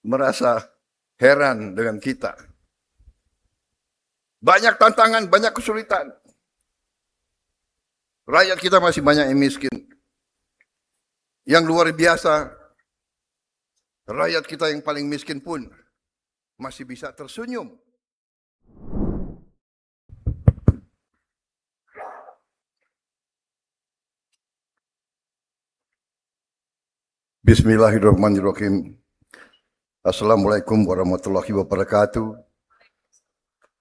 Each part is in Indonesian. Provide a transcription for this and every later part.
merasa heran dengan kita. Banyak tantangan, banyak kesulitan. Rakyat kita masih banyak yang miskin. Yang luar biasa, rakyat kita yang paling miskin pun masih bisa tersenyum. Bismillahirrahmanirrahim. Assalamualaikum warahmatullahi wabarakatuh.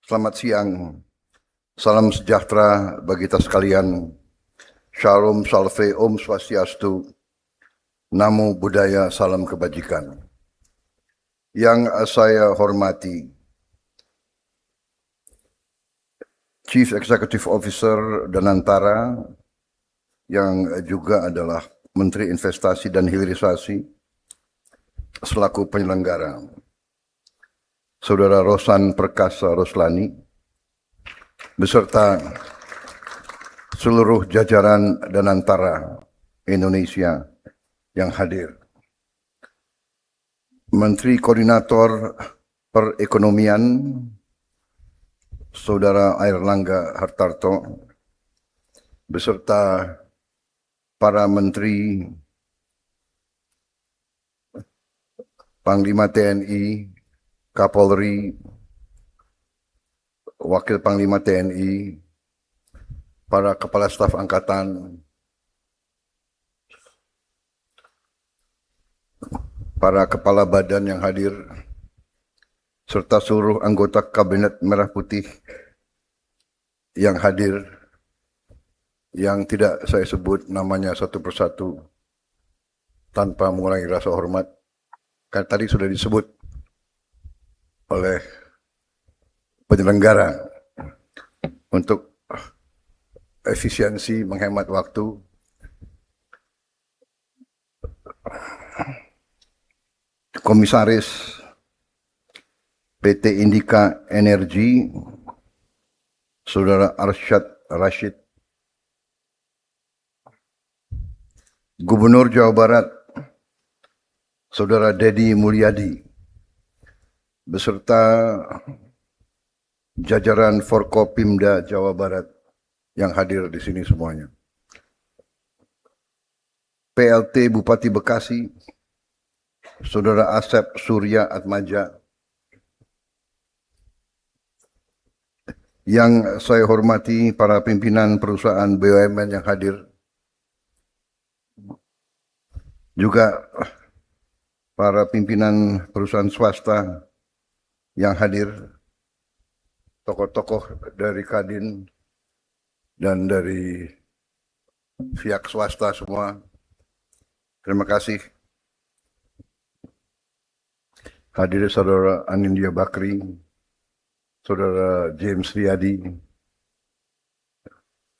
Selamat siang. Salam sejahtera bagi kita sekalian. Shalom, salve, om swastiastu. Namo Buddhaya, salam kebajikan. Yang saya hormati Chief Executive Officer Danantara, yang juga adalah Menteri Investasi dan Hilirisasi selaku penyelenggara, Saudara Rosan Perkasa Roslani, beserta seluruh jajaran Danantara Indonesia yang hadir. Menteri Koordinator Perekonomian, Saudara Airlangga Hartarto, beserta para Menteri, Panglima TNI, Kapolri, Wakil Panglima TNI, para Kepala Staf Angkatan, para Kepala Badan yang hadir, serta seluruh anggota Kabinet Merah Putih yang hadir, yang tidak saya sebut namanya satu persatu tanpa mengurangi rasa hormat, karena tadi sudah disebut oleh penyelenggara untuk efisiensi, menghemat waktu. Komisaris PT Indika Energi, Saudara Arsyad Rashid, Gubernur Jawa Barat, Saudara Dedi Mulyadi, beserta jajaran Forkopimda Jawa Barat yang hadir di sini semuanya. PLT Bupati Bekasi, Saudara Asep Surya Atmaja, yang saya hormati para pimpinan perusahaan BUMN yang hadir, juga para pimpinan perusahaan swasta yang hadir, tokoh-tokoh dari Kadin dan dari pihak swasta semua. Terima kasih. Hadir Saudara Anindya Bakri, Saudara James Riyadi,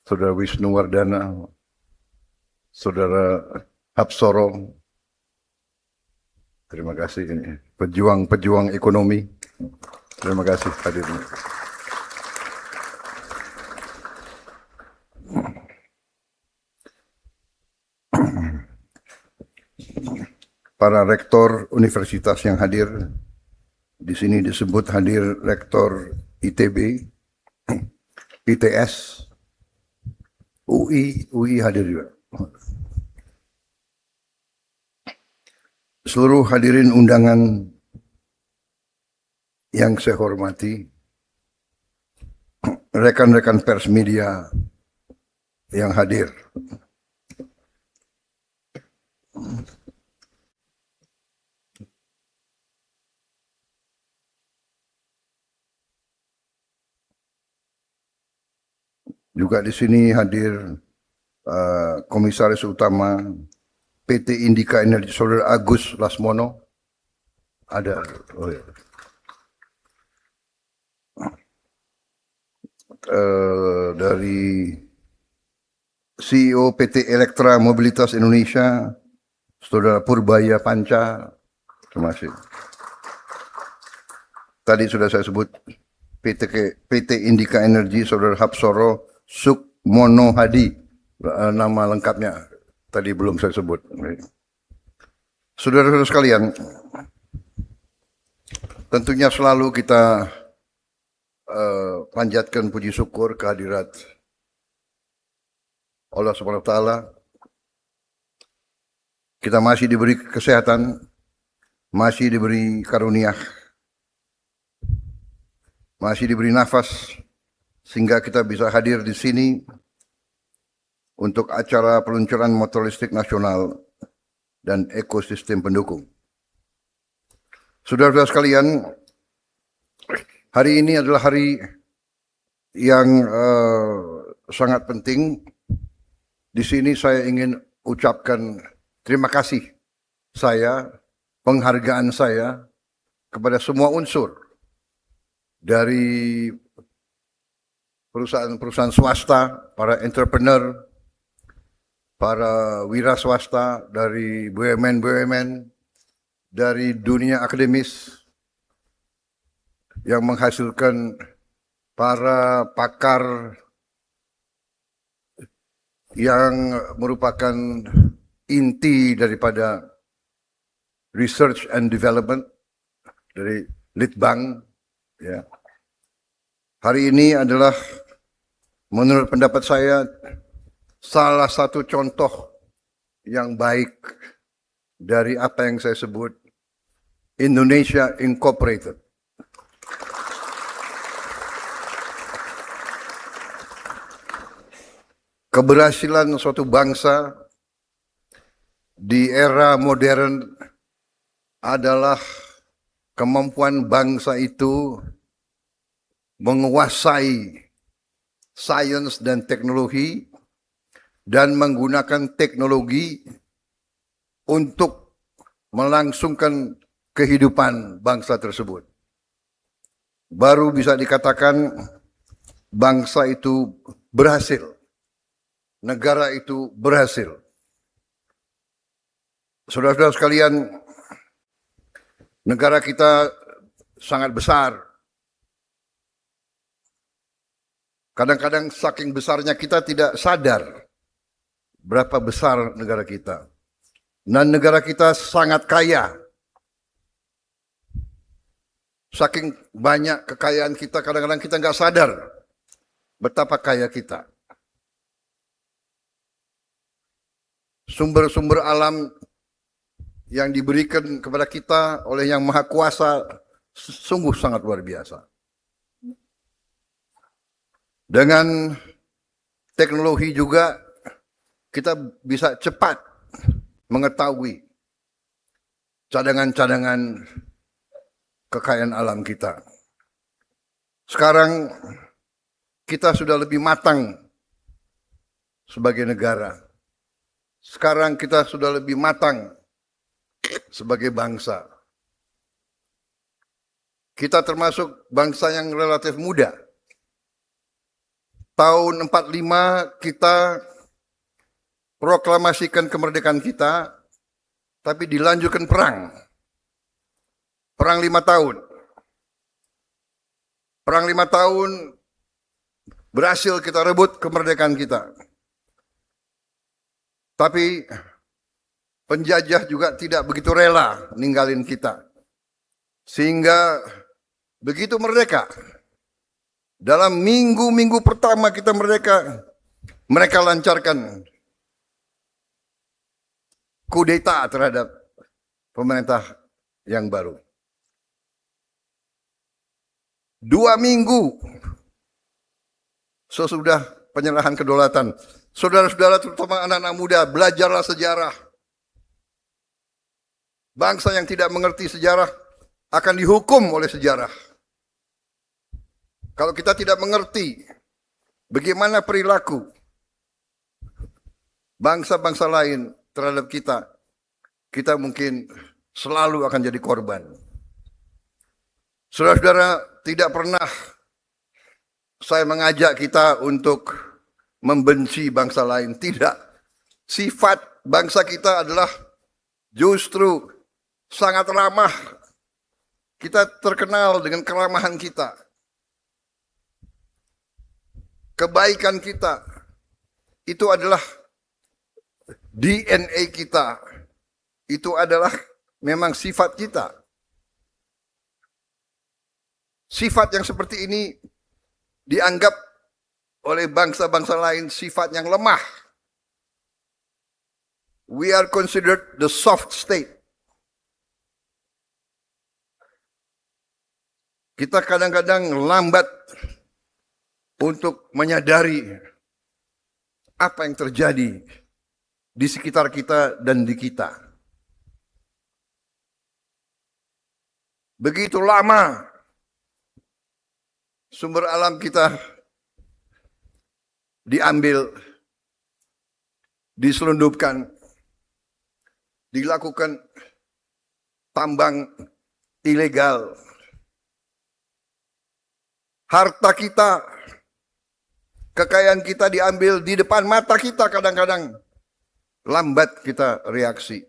Saudara Wisnu Wardana, Saudara Hapsoro. Terima kasih, ini pejuang-pejuang ekonomi. Terima kasih hadirnya. Para rektor universitas yang hadir, di sini disebut hadir rektor ITB, ITS, UI hadir juga. Seluruh hadirin undangan yang saya hormati, rekan-rekan pers media yang hadir, juga di sini hadir Komisaris Utama PT Indika Energi, Saudara Agus Lasmono, ada. Oh ya. Dari CEO PT Elektra Mobilitas Indonesia, Saudara Purbaya Panca, terima kasih. Tadi sudah saya sebut PT Indika Energi, Saudara Hapsoro Sukmono Hadi, nama lengkapnya tadi belum saya sebut. Saudara-saudara sekalian, Tentunya selalu kita panjatkan puji syukur kehadirat Allah Subhanahu wa taala. Kita masih diberi kesehatan, masih diberi karunia, masih diberi nafas sehingga kita bisa hadir di sini untuk acara peluncuran motor listrik nasional dan ekosistem pendukung. Saudara-saudara sekalian, hari ini adalah hari yang sangat penting. Di sini saya ingin ucapkan terima kasih penghargaan saya kepada semua unsur dari perusahaan-perusahaan swasta, para entrepreneur, para wira swasta, dari BUMN, dari dunia akademis yang menghasilkan para pakar yang merupakan inti daripada research and development dari Litbang. Ya. Hari ini adalah menurut pendapat saya salah satu contoh yang baik dari apa yang saya sebut Indonesia Incorporated. Keberhasilan suatu bangsa di era modern adalah kemampuan bangsa itu menguasai sains dan teknologi dan menggunakan teknologi untuk melangsungkan kehidupan bangsa tersebut. Baru bisa dikatakan bangsa itu berhasil, negara itu berhasil. Saudara-saudara sekalian, negara kita sangat besar. Kadang-kadang saking besarnya kita tidak sadar berapa besar negara kita. Dan negara kita sangat kaya. Saking banyak kekayaan kita, kadang-kadang kita nggak sadar betapa kaya kita. Sumber-sumber alam yang diberikan kepada kita oleh Yang Maha Kuasa sungguh sangat luar biasa. Dengan teknologi juga kita bisa cepat mengetahui cadangan-cadangan kekayaan alam kita. Sekarang kita sudah lebih matang sebagai negara. Sekarang kita sudah lebih matang sebagai bangsa. Kita termasuk bangsa yang relatif muda. Tahun 45 kita proklamasikan kemerdekaan kita, tapi dilanjutkan perang. Perang 5 tahun. Perang 5 tahun berhasil kita rebut kemerdekaan kita. Tapi penjajah juga tidak begitu rela ninggalin kita. Sehingga begitu merdeka, dalam minggu-minggu pertama kita merdeka, mereka lancarkan kudeta terhadap pemerintah yang baru. 2 minggu sesudah penyerahan kedaulatan, saudara-saudara terutama anak-anak muda, belajarlah sejarah. Bangsa yang tidak mengerti sejarah akan dihukum oleh sejarah. Kalau kita tidak mengerti bagaimana perilaku bangsa-bangsa lain terhadap kita, kita mungkin selalu akan jadi korban. Saudara-saudara, tidak pernah saya mengajak kita untuk membenci bangsa lain. Tidak. Sifat bangsa kita adalah justru sangat ramah. Kita terkenal dengan keramahan kita. Kebaikan kita. Itu adalah DNA kita. Itu adalah memang sifat kita. Sifat yang seperti ini dianggap oleh bangsa-bangsa lain sifat yang lemah. We are considered the soft state. Kita kadang-kadang lambat untuk menyadari apa yang terjadi di sekitar kita dan di kita. Begitu lama sumber alam kita diambil, diselundupkan, dilakukan tambang ilegal. Harta kita, kekayaan kita diambil di depan mata kita, kadang-kadang lambat kita reaksi.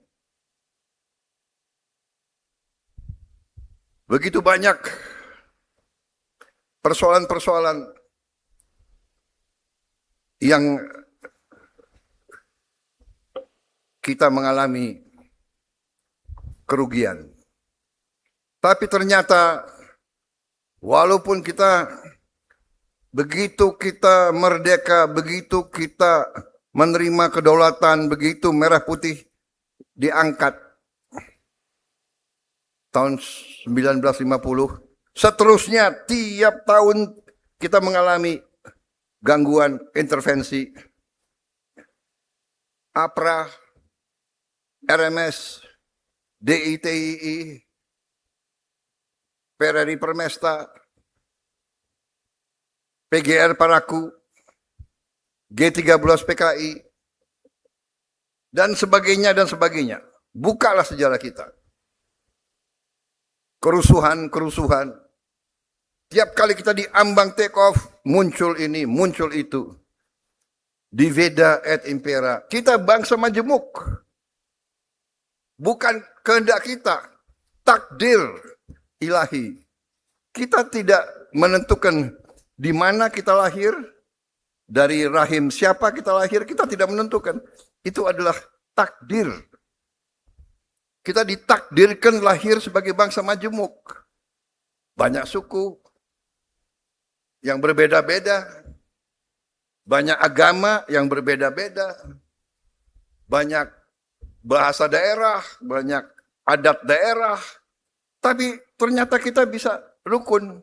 Begitu banyak persoalan-persoalan yang kita mengalami kerugian. Tapi ternyata walaupun begitu kita merdeka, begitu kita menerima kedaulatan, begitu merah putih diangkat tahun 1950, seterusnya tiap tahun kita mengalami gangguan, intervensi, APRA, RMS, DITII, PRRI Permesta, PGR Paraku, G13 PKI, dan sebagainya dan sebagainya. Bukalah sejarah kita. Kerusuhan. Tiap kali kita diambang take off, muncul ini, muncul itu. Diveda et impera. Kita bangsa majemuk. Bukan kehendak kita. Takdir ilahi. Kita tidak menentukan di mana kita lahir, dari rahim siapa kita lahir, kita tidak menentukan. Itu adalah takdir. Kita ditakdirkan lahir sebagai bangsa majemuk. Banyak suku yang berbeda-beda. Banyak agama yang berbeda-beda. Banyak bahasa daerah, banyak adat daerah. Tapi ternyata kita bisa rukun.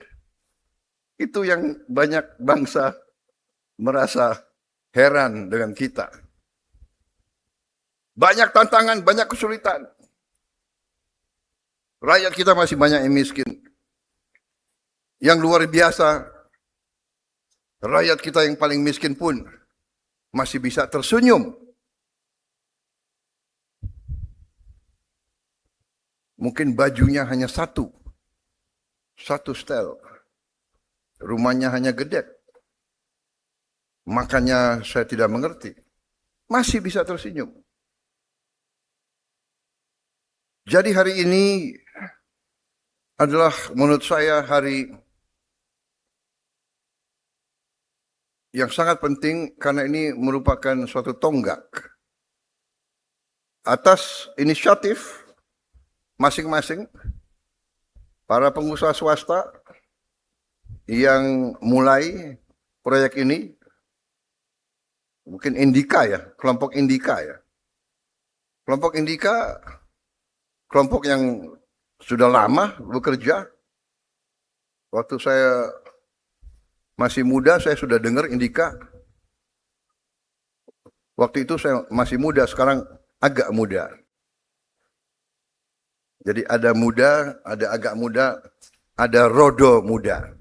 Itu yang banyak bangsa merasa heran dengan kita. Banyak tantangan, banyak kesulitan. Rakyat kita masih banyak yang miskin. Yang luar biasa, rakyat kita yang paling miskin pun masih bisa tersenyum. Mungkin bajunya hanya satu setel. Rumahnya hanya gedek. Makanya saya tidak mengerti. Masih bisa tersenyum. Jadi hari ini adalah menurut saya hari yang sangat penting karena ini merupakan suatu tonggak atas inisiatif masing-masing para pengusaha swasta yang mulai proyek ini. Mungkin Indika ya, kelompok Indika ya. Kelompok Indika, kelompok yang sudah lama bekerja. Waktu saya masih muda, saya sudah dengar Indika. Waktu itu saya masih muda, sekarang agak muda. Jadi ada muda, ada agak muda, ada rodo muda.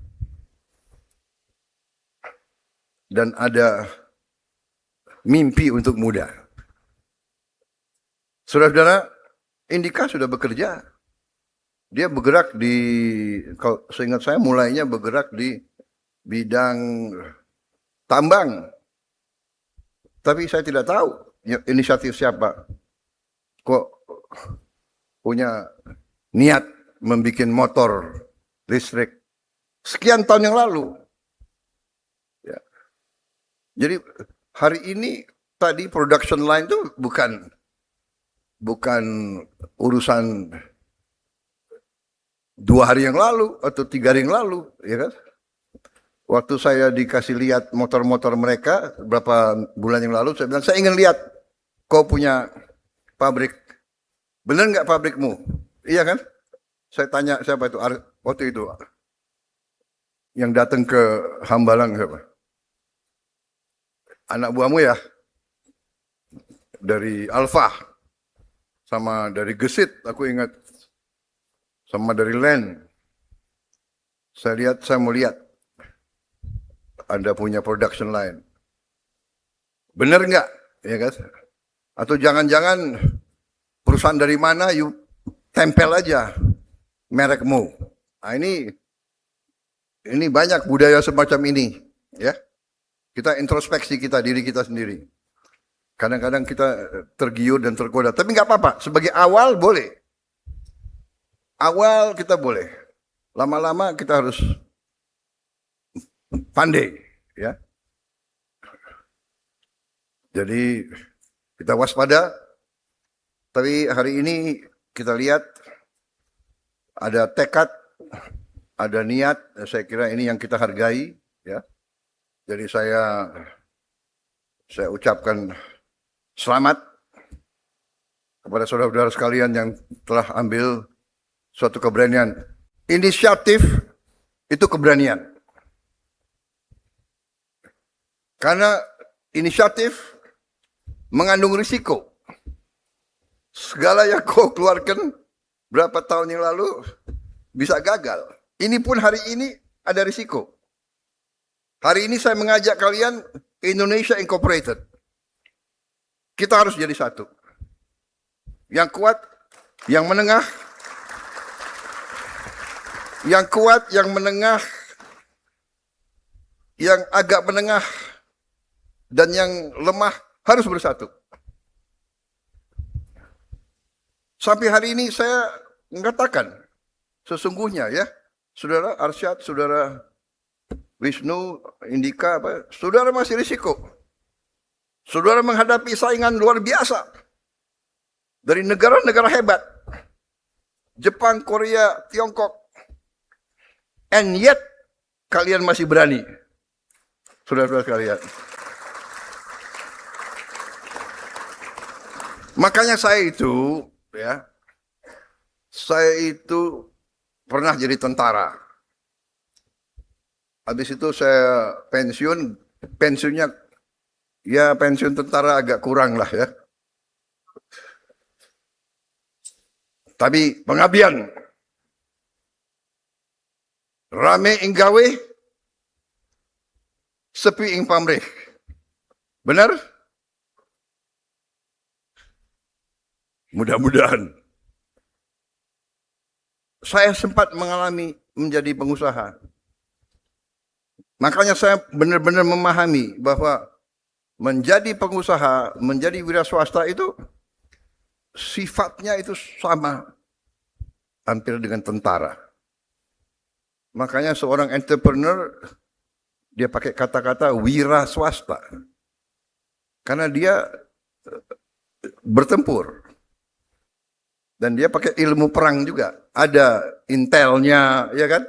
Dan ada mimpi untuk muda. Saudara-saudara, Indika sudah bekerja. Dia bergerak di, kalau seingat saya mulainya bergerak di bidang tambang. Tapi saya tidak tahu inisiatif siapa. Kok punya niat membuat motor listrik sekian tahun yang lalu. Ya. Jadi hari ini tadi production line itu bukan urusan 2 hari yang lalu atau 3 hari yang lalu, ya kan? Waktu saya dikasih lihat motor-motor mereka beberapa bulan yang lalu, saya bilang, saya ingin lihat kau punya pabrik. Benar nggak pabrikmu? Iya kan? Saya tanya siapa itu waktu itu yang datang ke Hambalang siapa? Anak buahmu ya? Dari Alfa, sama dari Gesit, aku ingat, sama dari Land. Saya mau lihat, Anda punya production line. Benar nggak? Ya kan? Atau jangan-jangan perusahaan dari mana, you tempel aja merekmu. Nah, ini banyak budaya semacam ini, ya. Kita introspeksi diri kita sendiri. Kadang-kadang kita tergiur dan tergoda, tapi nggak apa-apa. Sebagai awal boleh. Awal kita boleh. Lama-lama kita harus pandai, ya. Jadi kita waspada. Tapi hari ini kita lihat ada tekad, ada niat. Saya kira ini yang kita hargai, ya. Jadi saya ucapkan selamat kepada saudara-saudara sekalian yang telah ambil suatu keberanian. Inisiatif itu keberanian. Karena inisiatif mengandung risiko. Segala yang kau keluarkan berapa tahun yang lalu bisa gagal. Ini pun hari ini ada risiko. Hari ini saya mengajak kalian Indonesia Incorporated. Kita harus jadi satu. Yang kuat, yang menengah. Yang kuat, yang menengah. Yang agak menengah. Dan yang lemah harus bersatu. Sampai hari ini saya mengatakan, sesungguhnya ya, Saudara Arsyad, Saudara Wisnu, Indika, saudara masih risiko. Saudara menghadapi saingan luar biasa dari negara-negara hebat. Jepang, Korea, Tiongkok. And yet, kalian masih berani. Saudara-saudara sekalian. Makanya saya itu pernah jadi tentara. Habis itu saya pensiunnya ya pensiun tentara agak kurang lah ya. Tapi pengabdian rame ing gawe, sepi ing pamrih. Benar? Mudah-mudahan. Saya sempat mengalami menjadi pengusaha. Makanya saya benar-benar memahami bahwa menjadi pengusaha, menjadi wira swasta itu sifatnya itu sama hampir dengan tentara. Makanya seorang entrepreneur dia pakai kata-kata wira swasta. Karena dia bertempur. Dan dia pakai ilmu perang juga. Ada intelnya, ya kan?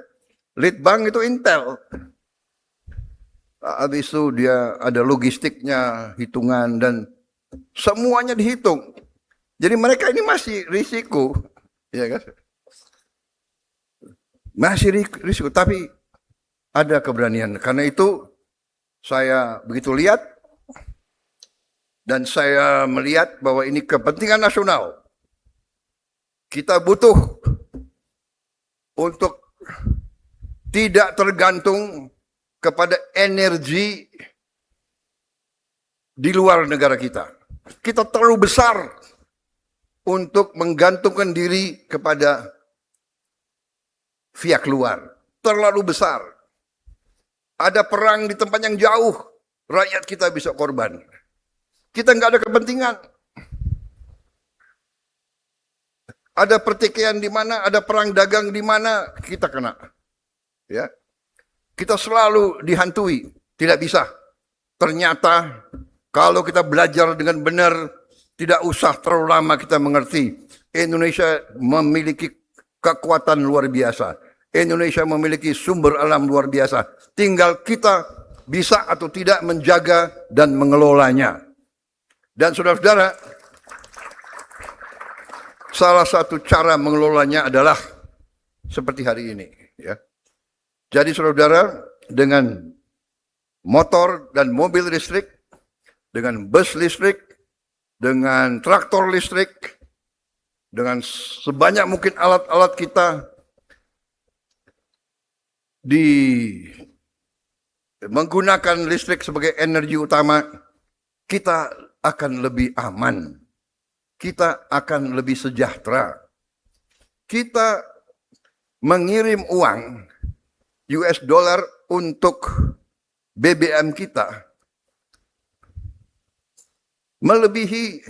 Litbang itu intel. Habis itu dia ada logistiknya, hitungan, dan semuanya dihitung. Jadi mereka ini masih risiko, ya kan? Masih risiko, tapi ada keberanian. Karena itu saya begitu lihat, dan saya melihat bahwa ini kepentingan nasional. Kita butuh untuk tidak tergantung kepada energi di luar negara kita. Kita terlalu besar untuk menggantungkan diri kepada pihak luar. Terlalu besar. Ada perang di tempat yang jauh, rakyat kita bisa korban. Kita nggak ada kepentingan. Ada pertikaian di mana, ada perang dagang di mana, kita kena. Ya. Kita selalu dihantui, tidak bisa. Ternyata kalau kita belajar dengan benar, tidak usah terlalu lama kita mengerti. Indonesia memiliki kekuatan luar biasa. Indonesia memiliki sumber alam luar biasa. Tinggal kita bisa atau tidak menjaga dan mengelolanya. Dan saudara-saudara, salah satu cara mengelolanya adalah seperti hari ini. Ya. Jadi saudara-saudara, dengan motor dan mobil listrik, dengan bus listrik, dengan traktor listrik, dengan sebanyak mungkin alat-alat kita menggunakan listrik sebagai energi utama, kita akan lebih aman. Kita akan lebih sejahtera. Kita mengirim uang US dollar untuk BBM kita melebihi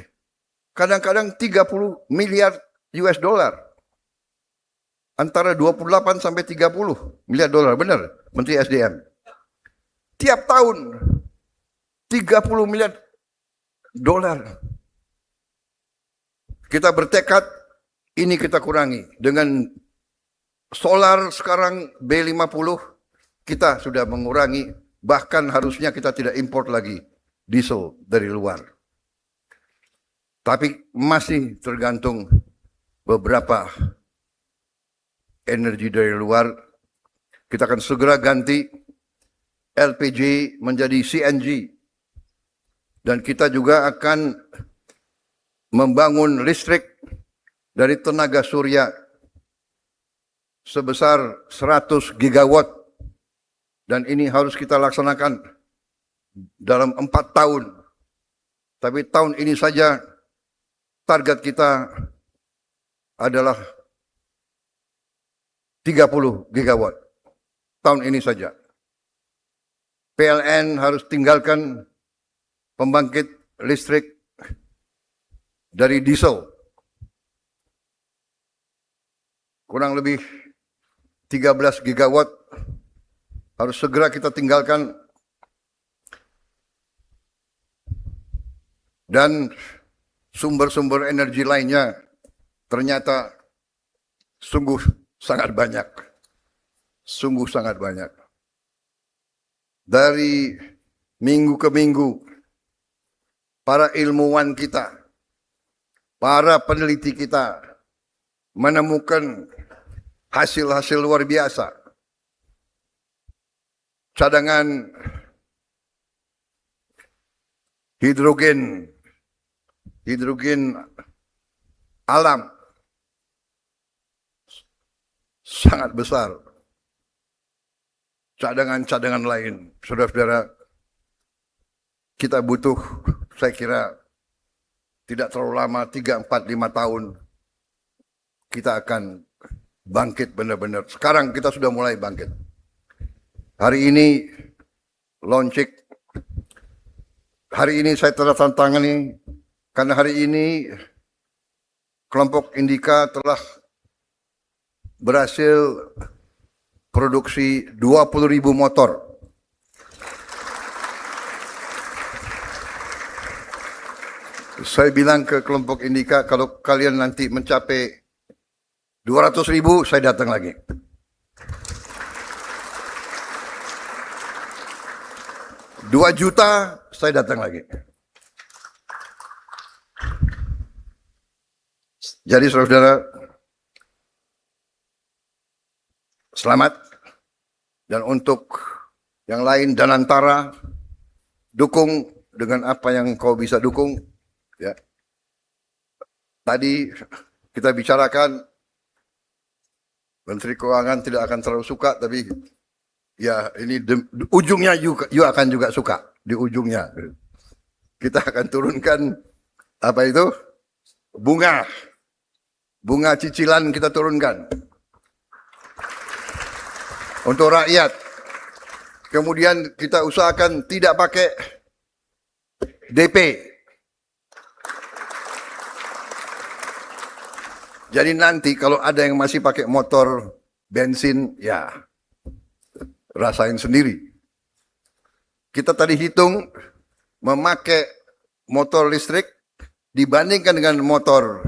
kadang-kadang 30 miliar US dollar. Antara 28 sampai 30 miliar dolar, benar Menteri SDM. Tiap tahun 30 miliar dolar. Kita bertekad ini kita kurangi. Dengan solar sekarang B50 kita sudah mengurangi, bahkan harusnya kita tidak import lagi diesel dari luar. Tapi masih tergantung beberapa energi dari luar. Kita akan segera ganti LPG menjadi CNG. Dan kita juga akan membangun listrik dari tenaga surya sebesar 100 gigawatt. Dan ini harus kita laksanakan dalam 4 tahun. Tapi tahun ini saja target kita adalah 30 gigawatt. Tahun ini saja. PLN harus tinggalkan pembangkit listrik dari diesel. Kurang lebih 13 gigawatt harus segera kita tinggalkan. Dan sumber-sumber energi lainnya ternyata sungguh sangat banyak. Sungguh sangat banyak. Dari minggu ke minggu, para ilmuwan kita, para peneliti kita menemukan hasil-hasil luar biasa. Cadangan hidrogen alam sangat besar. Cadangan-cadangan lain, saudara-saudara, kita butuh, saya kira, tidak terlalu lama, 3, 4, 5 tahun, kita akan bangkit benar-benar. Sekarang kita sudah mulai bangkit. Hari ini, launching, hari ini saya telah tantangani, karena hari ini, kelompok Indika telah berhasil produksi 20.000 motor. Saya bilang ke kelompok Indika, kalau kalian nanti mencapai 200.000, saya datang lagi. Rp2 juta, saya datang lagi. Jadi saudara-saudara, selamat. Dan untuk yang lain, Danantara, dukung dengan apa yang kau bisa dukung. Ya. Tadi kita bicarakan, Menteri Keuangan tidak akan terlalu suka, tapi ya ini ujungnya you akan juga suka. Di ujungnya. Kita akan turunkan, apa itu? Bunga cicilan kita turunkan. Untuk rakyat. Kemudian kita usahakan tidak pakai DP. Jadi nanti kalau ada yang masih pakai motor bensin, ya rasain sendiri. Kita tadi hitung memakai motor listrik dibandingkan dengan motor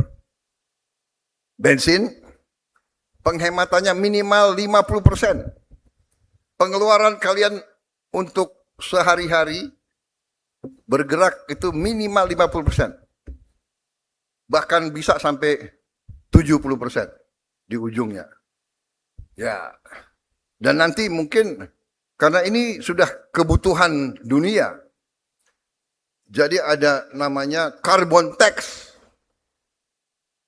bensin, penghematannya minimal 50%. Pengeluaran kalian untuk sehari-hari bergerak itu minimal 50%. Bahkan bisa sampai 70% di ujungnya. Ya. Dan nanti mungkin karena ini sudah kebutuhan dunia. Jadi ada namanya carbon tax.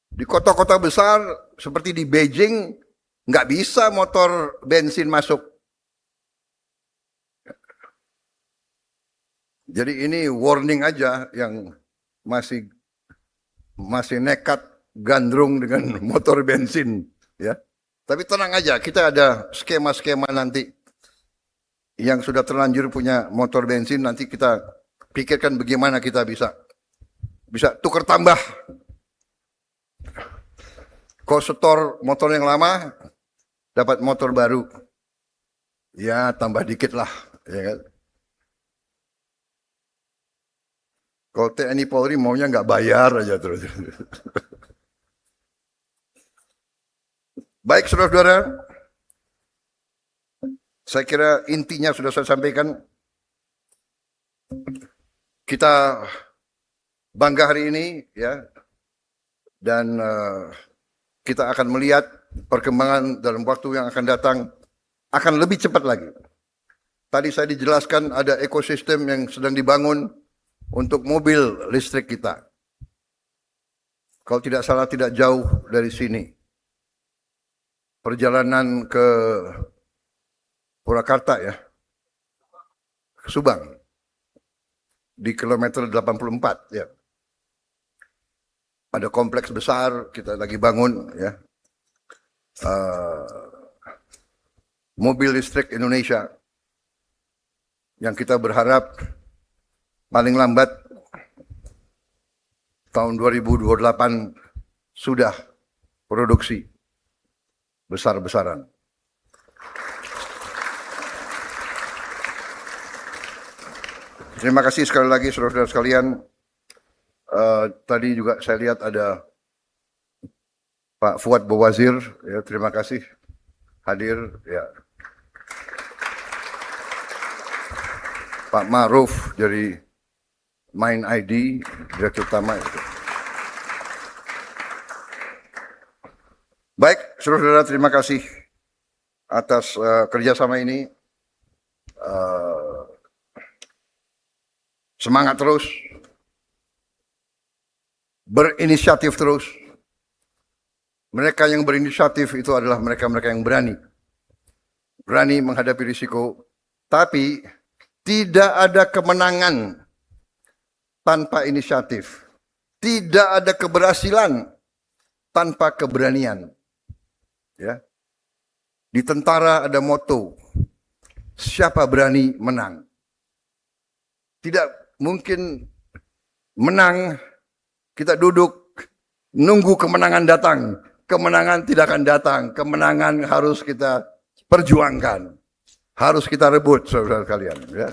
Di kota-kota besar seperti di Beijing nggak bisa motor bensin masuk. Jadi ini warning aja yang masih nekat gandrung dengan motor bensin, ya. Tapi tenang aja, kita ada skema-skema nanti yang sudah terlanjur punya motor bensin, nanti kita pikirkan bagaimana kita bisa tukar tambah. Kau setor motor yang lama, dapat motor baru, ya tambah dikit lah, ya kan? Kalau TNI Polri maunya nggak bayar aja terus. Baik, saudara-saudara, saya kira intinya sudah saya sampaikan. Kita bangga hari ini, ya, dan kita akan melihat perkembangan dalam waktu yang akan datang akan lebih cepat lagi. Tadi saya dijelaskan ada ekosistem yang sedang dibangun untuk mobil listrik kita. Kalau tidak salah tidak jauh dari sini. Perjalanan ke Purwakarta, ya, Subang, di kilometer 84, ya. Ada kompleks besar kita lagi bangun, ya. Mobil listrik Indonesia yang kita berharap paling lambat tahun 2028 sudah produksi besar-besaran. Terima kasih sekali lagi saudara-saudara sekalian. Tadi juga saya lihat ada Pak Fuad Bawazir, ya, terima kasih hadir, ya. Pak Maruf dari Main ID, Direktur Utama. Baik, saudara-saudara, terima kasih atas kerjasama ini. Semangat terus, berinisiatif terus. Mereka yang berinisiatif itu adalah mereka-mereka yang berani menghadapi risiko, tapi tidak ada kemenangan tanpa inisiatif. Tidak ada keberhasilan tanpa keberanian. Ya. Di tentara ada moto, siapa berani menang. Tidak mungkin menang, kita duduk, nunggu kemenangan datang. Kemenangan tidak akan datang, kemenangan harus kita perjuangkan. Harus kita rebut, saudara kalian. Ya.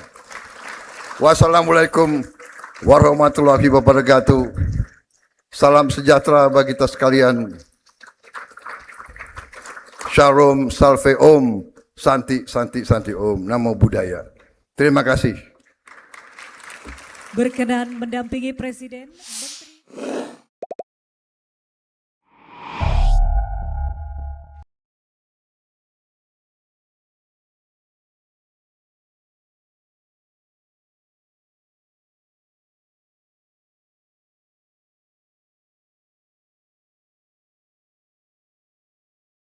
Wassalamualaikum warahmatullahi wabarakatuh. Salam sejahtera bagi kita sekalian. Shalom, salve om, santi, santi, santi om. Namo Buddhaya. Terima kasih. Berkenan mendampingi Presiden.